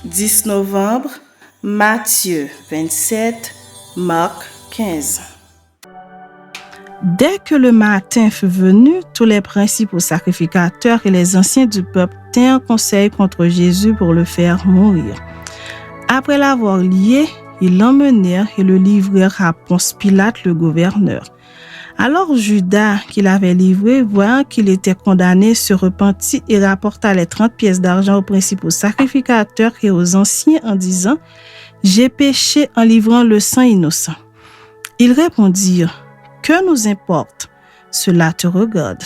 10 novembre, Matthieu 27, Marc 15. Dès que le matin fut venu, tous les principaux sacrificateurs et les anciens du peuple tinrent conseil contre Jésus pour le faire mourir. Après l'avoir lié, ils l'emmenèrent et le livrèrent à Ponce Pilate, le gouverneur. Alors Judas, qui l'avait livré, voyant qu'il était condamné, se repentit et rapporta les 30 pièces d'argent aux principaux sacrificateurs et aux anciens en disant « J'ai péché en livrant le sang innocent. » Ils répondirent « Que nous importe? Cela te regarde. »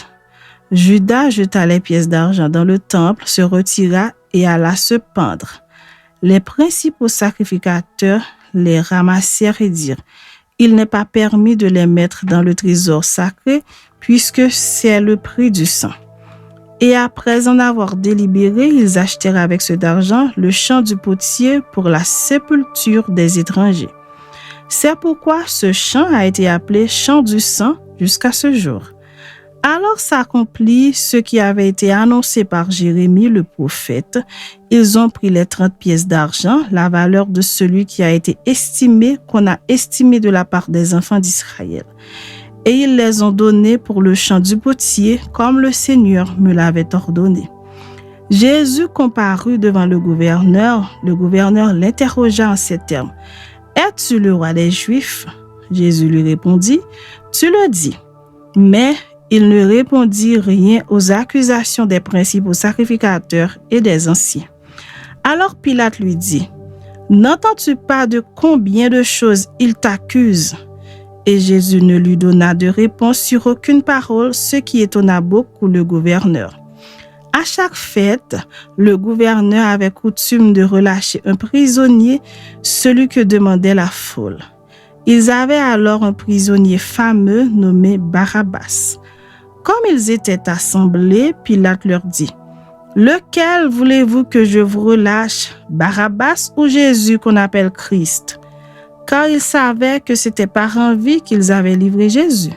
Judas jeta les pièces d'argent dans le temple, se retira et alla se pendre. Les principaux sacrificateurs les ramassèrent et dirent « Il n'est pas permis de les mettre dans le trésor sacré, puisque c'est le prix du sang. » Et après en avoir délibéré, ils achetèrent avec cet argent le champ du potier pour la sépulture des étrangers. C'est pourquoi ce champ a été appelé champ du sang jusqu'à ce jour. Alors s'accomplit ce qui avait été annoncé par Jérémie le prophète. Ils ont pris les 30 pièces d'argent, la valeur de celui qui a été estimé, qu'on a estimé de la part des enfants d'Israël. Et ils les ont donnés pour le champ du potier, comme le Seigneur me l'avait ordonné. Jésus comparut devant le gouverneur. Le gouverneur l'interrogea en ces termes. « Es-tu le roi des Juifs ?» Jésus lui répondit, « Tu le dis. » Mais il ne répondit rien aux accusations des principaux sacrificateurs et des anciens. Alors Pilate lui dit, « N'entends-tu pas de combien de choses il t'accuse ?» Et Jésus ne lui donna de réponse sur aucune parole, ce qui étonna beaucoup le gouverneur. À chaque fête, le gouverneur avait coutume de relâcher un prisonnier, celui que demandait la foule. Ils avaient alors un prisonnier fameux nommé Barabbas. Comme ils étaient assemblés, Pilate leur dit, « Lequel voulez-vous que je vous relâche, Barabbas ou Jésus qu'on appelle Christ ?» Car ils savaient que c'était par envie qu'ils avaient livré Jésus.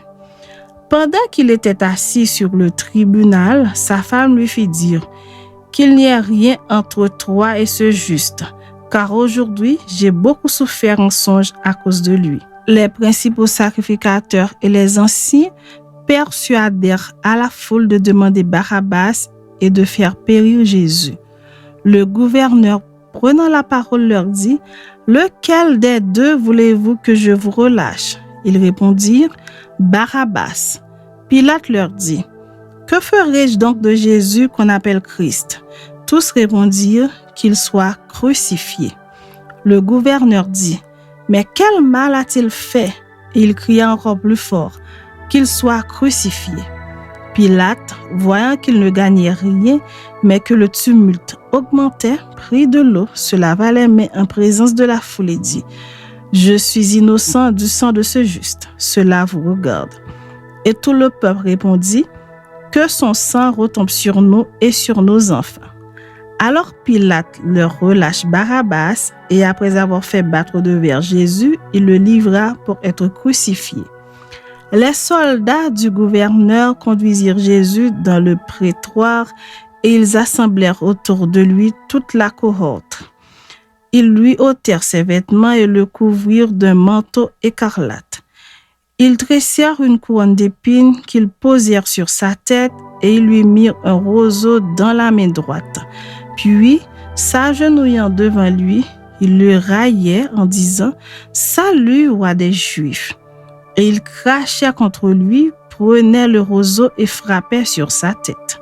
Pendant qu'il était assis sur le tribunal, sa femme lui fit dire, « Qu'il n'y ait rien entre toi et ce juste, car aujourd'hui j'ai beaucoup souffert en songe à cause de lui. » Les principaux sacrificateurs et les anciens persuadèrent à la foule de demander Barabbas et de faire périr Jésus. Le gouverneur, prenant la parole, leur dit, « Lequel des deux voulez-vous que je vous relâche ?» Ils répondirent, « Barabbas. » Pilate leur dit, « Que ferai-je donc de Jésus qu'on appelle Christ ?» Tous répondirent, « Qu'il soit crucifié. » Le gouverneur dit, « Mais quel mal a-t-il fait ?» Et il cria encore plus fort, « Qu'il soit crucifié. » Pilate, voyant qu'il ne gagnait rien, mais que le tumulte augmentait, prit de l'eau, se lava les mains en présence de la foule et dit, « Je suis innocent du sang de ce juste, cela vous regarde. » Et tout le peuple répondit, « Que son sang retombe sur nous et sur nos enfants. » Alors Pilate leur relâche Barabbas et après avoir fait battre de verre Jésus, il le livra pour être crucifié. Les soldats du gouverneur conduisirent Jésus dans le prétoire et ils assemblèrent autour de lui toute la cohorte. Ils lui ôtèrent ses vêtements et le couvrirent d'un manteau écarlate. Ils tressèrent une couronne d'épines qu'ils posèrent sur sa tête et ils lui mirent un roseau dans la main droite. Puis, s'agenouillant devant lui, ils le raillaient en disant « Salut, roi des Juifs !» Et ils crachèrent contre lui, prenaient le roseau et frappaient sur sa tête.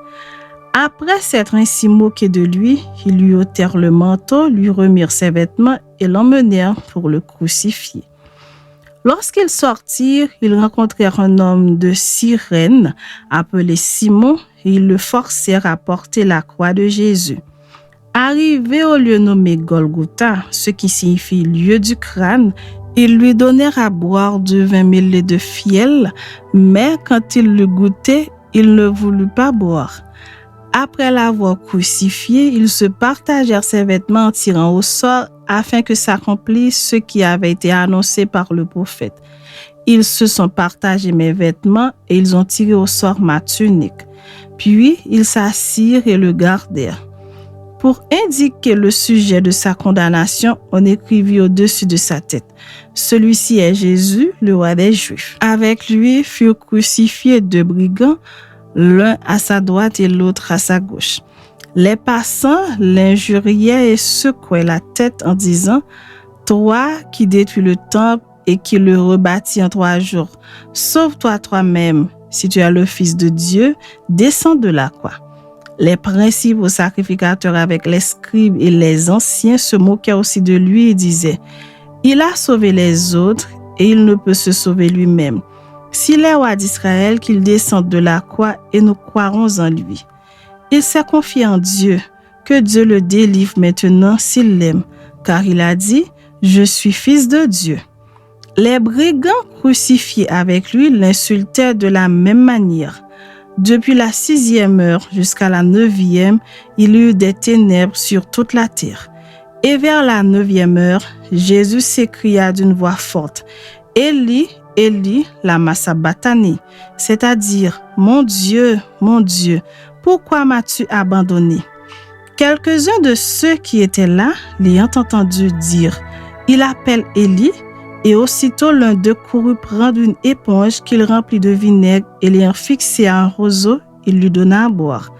Après s'être ainsi moqués de lui, ils lui ôtèrent le manteau, lui remirent ses vêtements et l'emmenèrent pour le crucifier. Lorsqu'ils sortirent, ils rencontrèrent un homme de Cyrène appelé Simon et ils le forcèrent à porter la croix de Jésus. Arrivé au lieu nommé Golgotha, ce qui signifie lieu du crâne, ils lui donnèrent à boire du vin mêlé de fiel, mais quand il le goûtait, il ne voulut pas boire. Après l'avoir crucifié, ils se partagèrent ses vêtements en tirant au sort afin que s'accomplisse ce qui avait été annoncé par le prophète. Ils se sont partagés mes vêtements et ils ont tiré au sort ma tunique. Puis ils s'assirent et le gardèrent. Pour indiquer le sujet de sa condamnation, on écrivit au-dessus de sa tête: celui-ci est Jésus, le roi des Juifs. Avec lui furent crucifiés 2 brigands, l'un à sa droite et l'autre à sa gauche. Les passants l'injuriaient et secouaient la tête en disant: toi qui détruis le temple et qui le rebâtis en 3 jours, sauve-toi toi-même. Si tu es le Fils de Dieu, descends de la croix. Les principaux sacrificateurs avec les scribes et les anciens se moquaient aussi de lui et disaient: il a sauvé les autres et il ne peut se sauver lui-même. S'il est roi d'Israël, qu'il descende de la croix et nous croirons en lui. Il s'est confié en Dieu, que Dieu le délivre maintenant s'il l'aime, car il a dit: je suis fils de Dieu. Les brigands crucifiés avec lui l'insultaient de la même manière. Depuis la 6e heure jusqu'à la 9e, il y eut des ténèbres sur toute la terre. Et vers la 9e heure, Jésus s'écria d'une voix forte: Élie, Élie, lama sabachthani, c'est-à-dire: mon Dieu, pourquoi m'as-tu abandonné? Quelques-uns de ceux qui étaient là l'ayant entendu dire: il appelle Élie. Et aussitôt l'un d'eux courut prendre une éponge qu'il remplit de vinaigre et l'ayant fixée à un roseau, il lui donna à boire.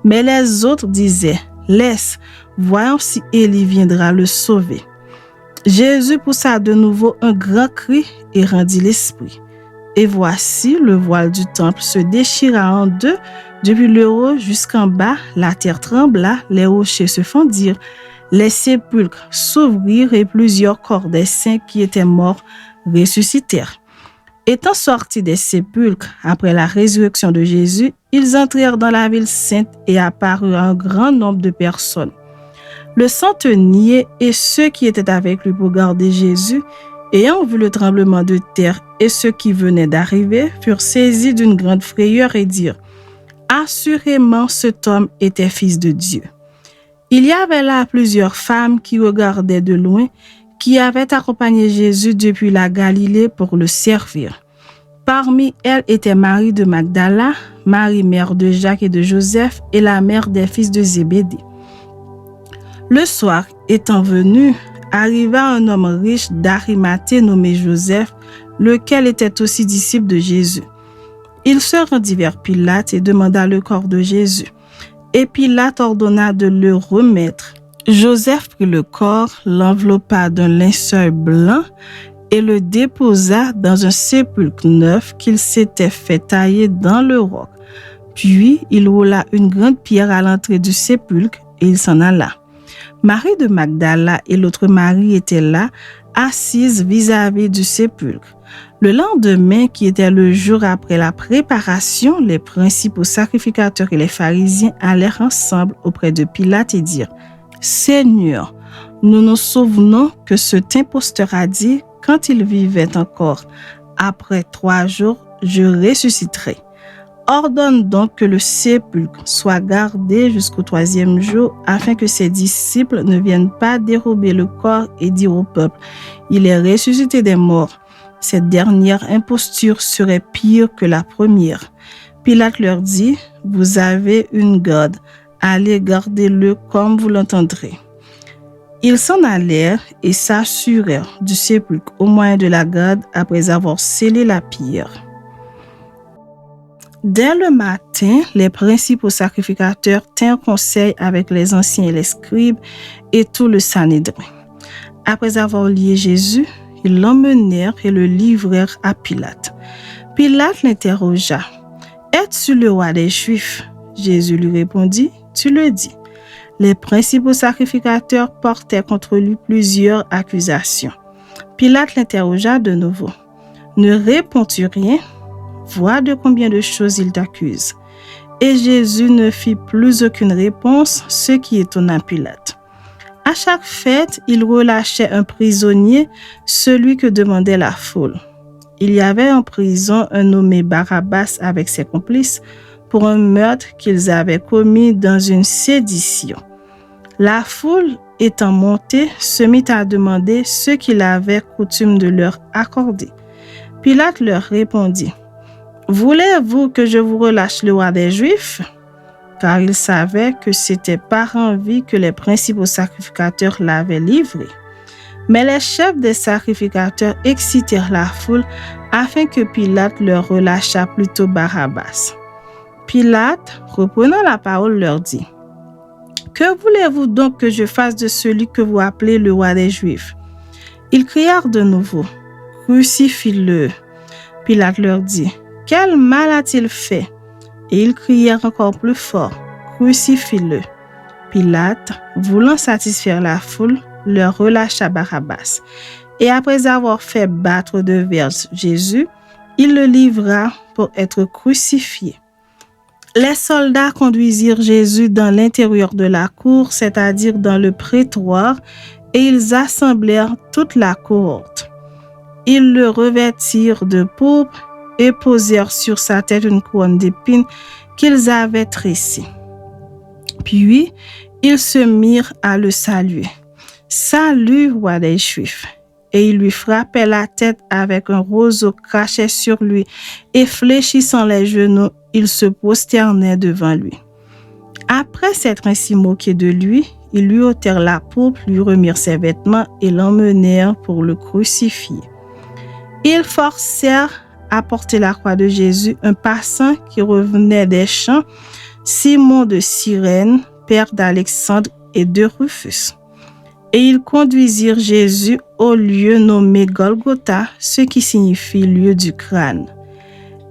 Mais les autres disaient: laisse, voyons si Élie viendra le sauver. Jésus poussa de nouveau un grand cri et rendit l'esprit. Et voici, le voile du temple se déchira en 2, depuis le haut jusqu'en bas, la terre trembla, les rochers se fendirent, les sépulcres s'ouvrirent et plusieurs corps des saints qui étaient morts ressuscitèrent. Étant sortis des sépulcres après la résurrection de Jésus, ils entrèrent dans la ville sainte et apparurent à un grand nombre de personnes. Le centenier et ceux qui étaient avec lui pour garder Jésus, ayant vu le tremblement de terre et ceux qui venaient d'arriver, furent saisis d'une grande frayeur et dirent: assurément cet homme était fils de Dieu. Il y avait là plusieurs femmes qui regardaient de loin, qui avaient accompagné Jésus depuis la Galilée pour le servir. Parmi elles était Marie de Magdala, Marie mère de Jacques et de Joseph et la mère des fils de Zébédée. Le soir étant venu, arriva un homme riche d'Arimathée nommé Joseph, lequel était aussi disciple de Jésus. Il se rendit vers Pilate et demanda le corps de Jésus. Et Pilate ordonna de le remettre. Joseph prit le corps, l'enveloppa d'un linceul blanc et le déposa dans un sépulcre neuf qu'il s'était fait tailler dans le roc. Puis il roula une grande pierre à l'entrée du sépulcre et il s'en alla. Marie de Magdala et l'autre Marie étaient là, assises vis-à-vis du sépulcre. Le lendemain, qui était le jour après la préparation, les principaux sacrificateurs et les pharisiens allèrent ensemble auprès de Pilate et dirent: Seigneur, nous nous souvenons que cet imposteur a dit, quand il vivait encore: après 3 jours, je ressusciterai. Ordonne donc que le sépulcre soit gardé jusqu'au 3e jour, afin que ses disciples ne viennent pas dérober le corps et dire au peuple: il est ressuscité des morts. Cette dernière imposture serait pire que la première. Pilate leur dit: vous avez une garde, allez garder-le comme vous l'entendrez. Ils s'en allèrent et s'assurèrent du sépulcre au moyen de la garde après avoir scellé la pierre. Dès le matin, les principaux sacrificateurs tinrent conseil avec les anciens et les scribes et tout le Sanhédrin. Après avoir lié Jésus, ils l'emmenèrent et le livrèrent à Pilate. Pilate l'interrogea: es-tu le roi des Juifs? Jésus lui répondit: tu le dis. Les principaux sacrificateurs portaient contre lui plusieurs accusations. Pilate l'interrogea de nouveau: ne réponds-tu rien? Vois de combien de choses il t'accuse. Et Jésus ne fit plus aucune réponse, ce qui étonna Pilate. À chaque fête, il relâchait un prisonnier, celui que demandait la foule. Il y avait en prison un nommé Barabbas avec ses complices pour un meurtre qu'ils avaient commis dans une sédition. La foule étant montée, se mit à demander ce qu'il avait coutume de leur accorder. Pilate leur répondit: voulez-vous que je vous relâche le roi des Juifs? car il savait que c'était par envie que les principaux sacrificateurs l'avaient livré. Mais les chefs des sacrificateurs excitèrent la foule afin que Pilate leur relâchât plutôt Barabbas. Pilate, reprenant la parole, leur dit: « Que voulez-vous donc que je fasse de celui que vous appelez le roi des Juifs ?» Ils crièrent de nouveau: « Crucifie-le !» Pilate leur dit: « Quel mal a-t-il fait ?» Et ils crièrent encore plus fort: « Crucifie-le !» Pilate, voulant satisfaire la foule, leur relâcha Barabbas. Et après avoir fait battre de verges Jésus, il le livra pour être crucifié. Les soldats conduisirent Jésus dans l'intérieur de la cour, c'est-à-dire dans le prétoire, et ils assemblèrent toute la cohorte. Ils le revêtirent de pourpre et posèrent sur sa tête une couronne d'épines qu'ils avaient tressée. Puis, ils se mirent à le saluer. « Salut, roi des Juifs !» Et ils lui frappaient la tête avec un roseau craché sur lui, et fléchissant les genoux, ils se prosternaient devant lui. Après s'être ainsi moqués de lui, ils lui ôtèrent la pourpre, lui remirent ses vêtements et l'emmenèrent pour le crucifier. Ils forcèrent à porter la croix de Jésus un passant qui revenait des champs, Simon de Cyrène, père d'Alexandre et de Rufus. Et ils conduisirent Jésus au lieu nommé Golgotha, ce qui signifie lieu du crâne.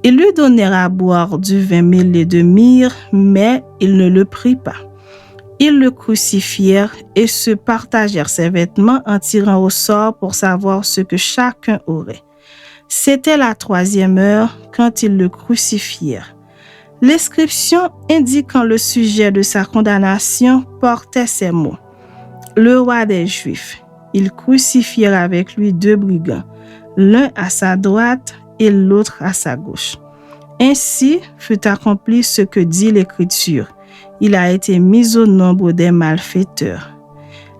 Ils lui donnèrent à boire du vin mêlé de myrrhe, mais il ne le prit pas. Ils le crucifièrent et se partagèrent ses vêtements en tirant au sort pour savoir ce que chacun aurait. C'était la 3e heure quand ils le crucifièrent. L'inscription indiquant le sujet de sa condamnation portait ces mots: « Le roi des Juifs ». Ils crucifièrent avec lui 2 brigands, l'un à sa droite et l'autre à sa gauche. Ainsi fut accompli ce que dit l'Écriture: « Il a été mis au nombre des malfaiteurs ».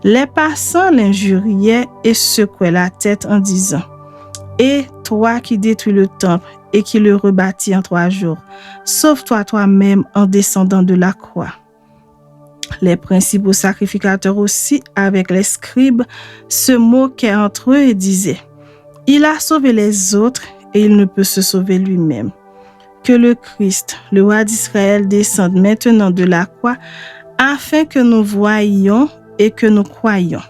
Les passants l'injuriaient et secouaient la tête en disant: « Et toi qui détruis le temple et qui le rebâtis en 3 jours, sauve-toi toi-même en descendant de la croix. » Les principaux sacrificateurs aussi, avec les scribes, se moquaient entre eux et disaient: « Il a sauvé les autres et il ne peut se sauver lui-même. Que le Christ, le roi d'Israël, descende maintenant de la croix afin que nous voyions et que nous croyions. »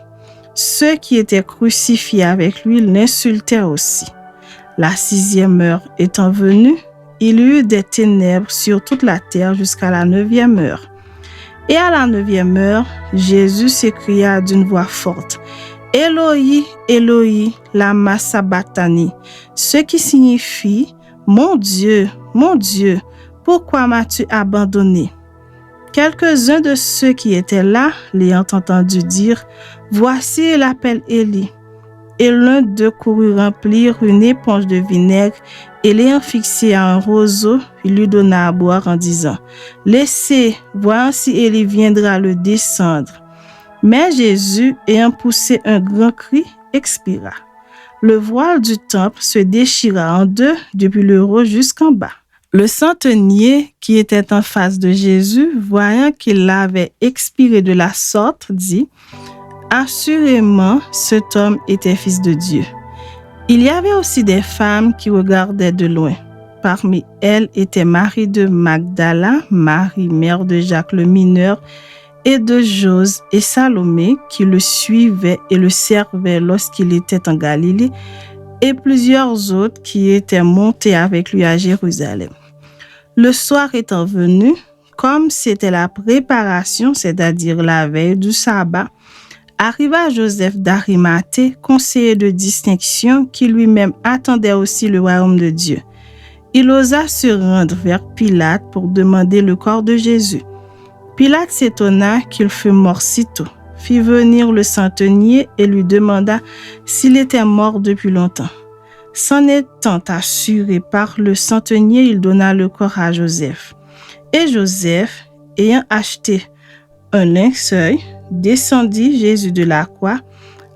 Ceux qui étaient crucifiés avec lui l'insultèrent aussi. La 6e heure étant venue, il y eut des ténèbres sur toute la terre jusqu'à la 9e heure. Et à la 9e heure, Jésus s'écria d'une voix forte: « Éloi, Éloi, lama sabachthani » ce qui signifie: « Mon Dieu, pourquoi m'as-tu abandonné ?» Quelques-uns de ceux qui étaient là, l'ayant entendu dire: « Voici, il appelle Élie. » Et l'un d'eux courut remplir une éponge de vinaigre et l'ayant fixé à un roseau, il lui donna à boire en disant: « Laissez, voyons si Élie viendra le descendre. » Mais Jésus, ayant poussé un grand cri, expira. Le voile du temple se déchira en 2 depuis le haut jusqu'en bas. Le centenier qui était en face de Jésus, voyant qu'il avait expiré de la sorte, dit: « Assurément, cet homme était fils de Dieu. » Il y avait aussi des femmes qui regardaient de loin. Parmi elles était Marie de Magdala, Marie, mère de Jacques le mineur, et de Jose et Salomé, qui le suivaient et le servaient lorsqu'il était en Galilée, et plusieurs autres qui étaient montés avec lui à Jérusalem. Le soir étant venu, comme c'était la préparation, c'est-à-dire la veille du sabbat, arriva Joseph d'Arimathée, conseiller de distinction, qui lui-même attendait aussi le royaume de Dieu. Il osa se rendre vers Pilate pour demander le corps de Jésus. Pilate s'étonna qu'il fût mort si tôt, fit venir le centenier et lui demanda s'il était mort depuis longtemps. S'en étant assuré par le centenier, il donna le corps à Joseph. Et Joseph, ayant acheté un linceul, descendit Jésus de la croix,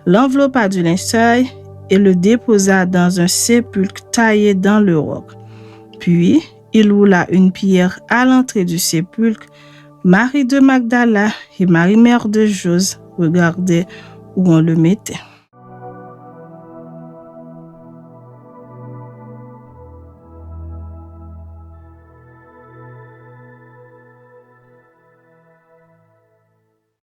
l'enveloppa du linceul et le déposa dans un sépulcre taillé dans le roc. Puis, il roula une pierre à l'entrée du sépulcre, Marie de Magdala et Marie mère de Jose regardaient où on le mettait.